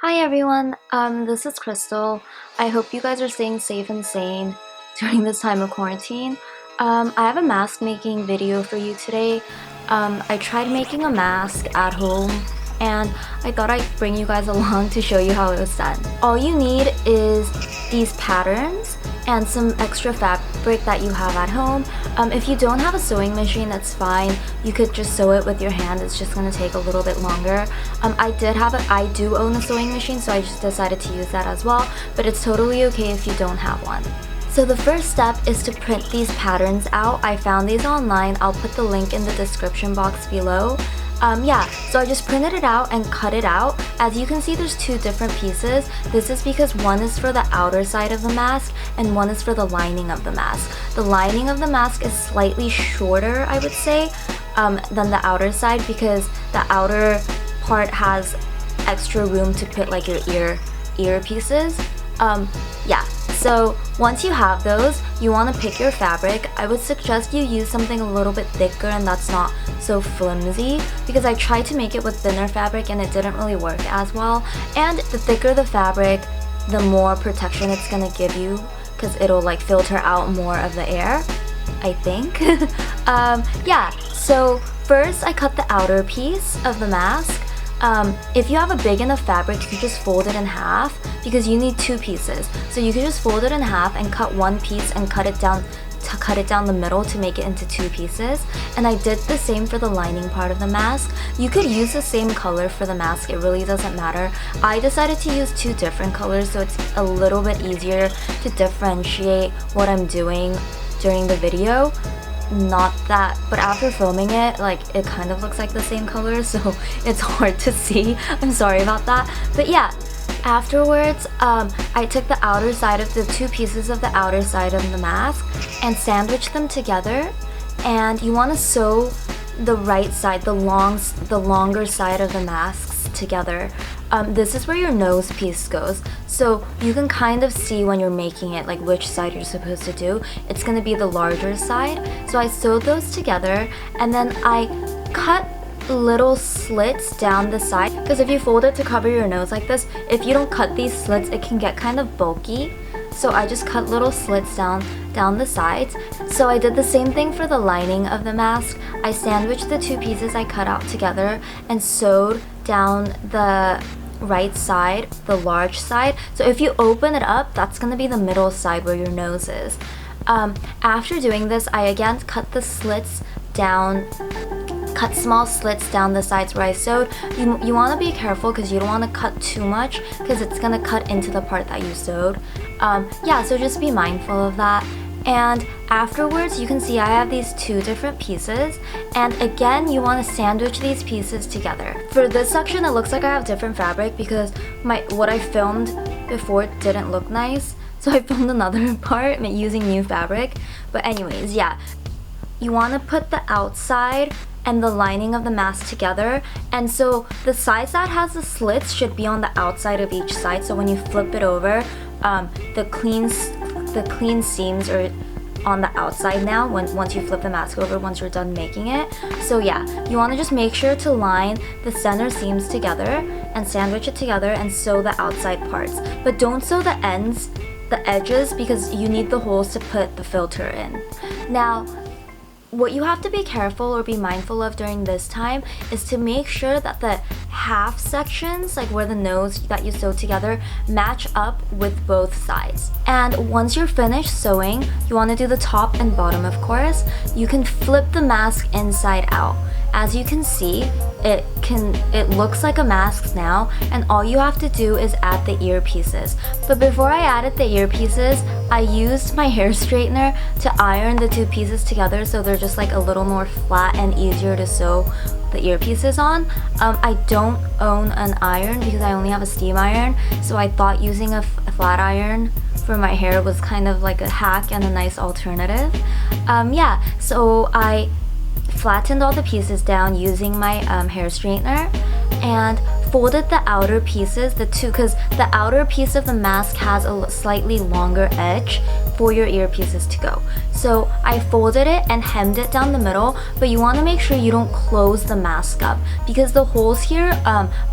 Hi everyone, this is Crystal. I hope you guys are staying safe and sane during this time of quarantine. I have a mask making video for you today. I tried making a mask at home and I thought I'd bring you guys along to show you how it was done. All you need is these patterns and some extra fabric that you have at home. If you don't have a sewing machine, that's fine. You could just sew it with your hand. It's just gonna take a little bit longer. I do own a sewing machine, so I just decided to use that as well, but it's totally okay if you don't have one. So the first step is to print these patterns out. I found these online. I'll put the link in the description box below. So I just printed it out and cut it out. As you can see, there's two different pieces. This is because one is for the outer side of the mask and one is for the lining of the mask. The lining of the mask is slightly shorter, I would say, than the outer side because the outer part has extra room to put like your earpieces. So once you have those, you want to pick your fabric. I would suggest you use something a little bit thicker and that's not so flimsy because I tried to make it with thinner fabric and it didn't really work as well. And the thicker the fabric, the more protection it's gonna give you because it'll like filter out more of the air, I think. So first I cut the outer piece of the mask. If you have a big enough fabric, you can just fold it in half because you need two pieces. So you can just fold it in half and cut one piece and cut it down the middle to make it into two pieces. And I did the same for the lining part of the mask. You could use the same color for the mask, it really doesn't matter. I decided to use two different colors so it's a little bit easier to differentiate what I'm doing during the video. Not that, but after filming it, like it kind of looks like the same color, so it's hard to see. I'm sorry about that. But yeah, afterwards, I took the outer side of the two pieces of the outer side of the mask and sandwiched them together. And you want to sew the right side, the longer side of the masks together. This is where your nose piece goes. So you can kind of see when you're making it, like which side you're supposed to do. It's gonna be the larger side. So I sewed those together and then I cut little slits down the side because if you fold it to cover your nose like this, if you don't cut these slits, it can get kind of bulky. So I just cut little slits down the sides. So I did the same thing for the lining of the mask. I sandwiched the two pieces I cut out together and sewed down the right side, the large side. So if you open it up, that's gonna be the middle side where your nose is. After doing this, I again cut the slits down, cut small slits down the sides where I sewed. You want to be careful because you don't want to cut too much because it's gonna cut into the part that you sewed. So just be mindful of that. And afterwards, you can see I have these two different pieces, and again, you want to sandwich these pieces together. For this section, it looks like I have different fabric because what I filmed before didn't look nice, so I filmed another part using new fabric. But anyways, you want to put the outside and the lining of the mask together, and so the sides that has the slits should be on the outside of each side, so when you flip it over, the clean seams are on the outside now once you flip the mask over, once you're done making it. So you want to just make sure to line the center seams together and sandwich it together and sew the outside parts, but don't sew the edges because you need the holes to put the filter in. Now, what you have to be careful or be mindful of during this time is to make sure that the half sections, like where the nose that you sew together, match up with both sides. And once you're finished sewing, you want to do the top and bottom, of course. You can flip the mask inside out. As you can see, it looks like a mask now, and all you have to do is add the earpieces. But before I added the earpieces, I used my hair straightener to iron the two pieces together so they're just like a little more flat and easier to sew the earpieces on. I don't own an iron because I only have a steam iron, so I thought using a flat iron for my hair was kind of like a hack and a nice alternative. So I flattened all the pieces down using my hair straightener, and folded the outer pieces, the two, because the outer piece of the mask has a slightly longer edge for your earpieces to go. So I folded it and hemmed it down the middle, but you want to make sure you don't close the mask up because the holes here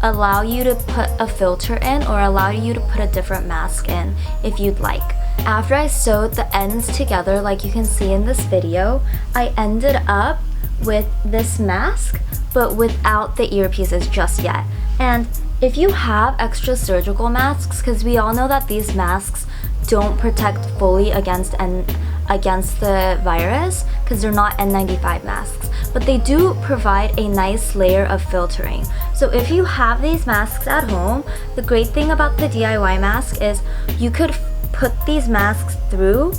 allow you to put a filter in or allow you to put a different mask in if you'd like. After I sewed the ends together, like you can see in this video, I ended up with this mask, but without the earpieces just yet. And if you have extra surgical masks, because we all know that these masks don't protect fully against the virus because they're not N95 masks, but they do provide a nice layer of filtering. So if you have these masks at home, the great thing about the DIY mask is you could put these masks through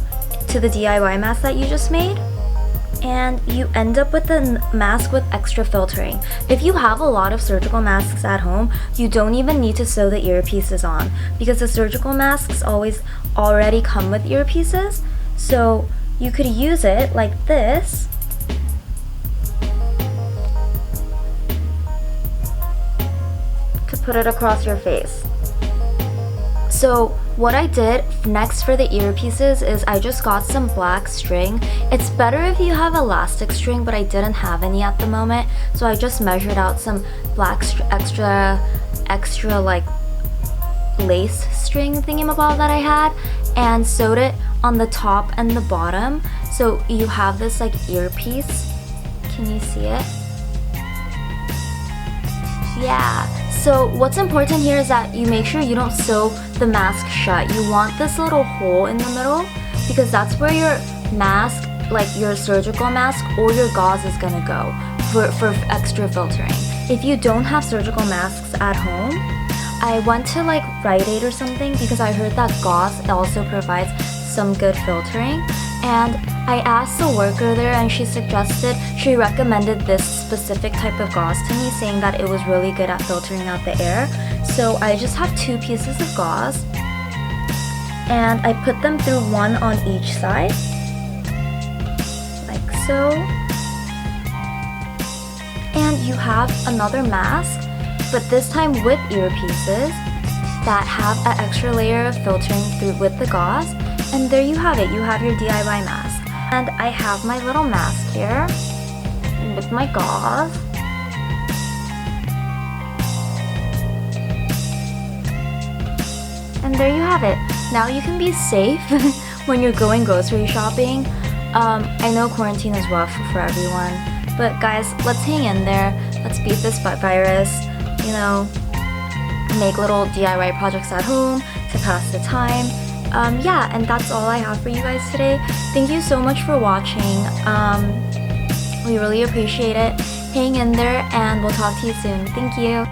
to the DIY mask that you just made, and you end up with a mask with extra filtering. If you have a lot of surgical masks at home, you don't even need to sew the earpieces on because the surgical masks already come with earpieces. So you could use it like this to put it across your face. So what I did next for the earpieces is I just got some black string. It's better if you have elastic string, but I didn't have any at the moment, so I just measured out some black extra like lace string thingamabob that I had and sewed it on the top and the bottom, so you have this like earpiece. Can you see it? Yeah. So what's important here is that you make sure you don't sew the mask shut. You want this little hole in the middle because that's where your mask, like your surgical mask or your gauze, is gonna go for extra filtering. If you don't have surgical masks at home, I went to like Rite Aid or something because I heard that gauze also provides some good filtering, and I asked the worker there and she recommended this specific type of gauze to me, saying that it was really good at filtering out the air. So I just have 2 pieces of gauze and I put them through one on each side, like so. And you have another mask, but this time with earpieces that have an extra layer of filtering through with the gauze. And there you have it, you have your DIY mask. And I have my little mask here with my gauze. And there you have it. Now you can be safe when you're going grocery shopping. I know quarantine is rough for everyone, but guys, let's hang in there. Let's beat this virus, you know, make little DIY projects at home to pass the time. Yeah, and that's all I have for you guys today. Thank you so much for watching. We really appreciate it. Hang in there and we'll talk to you soon. Thank you.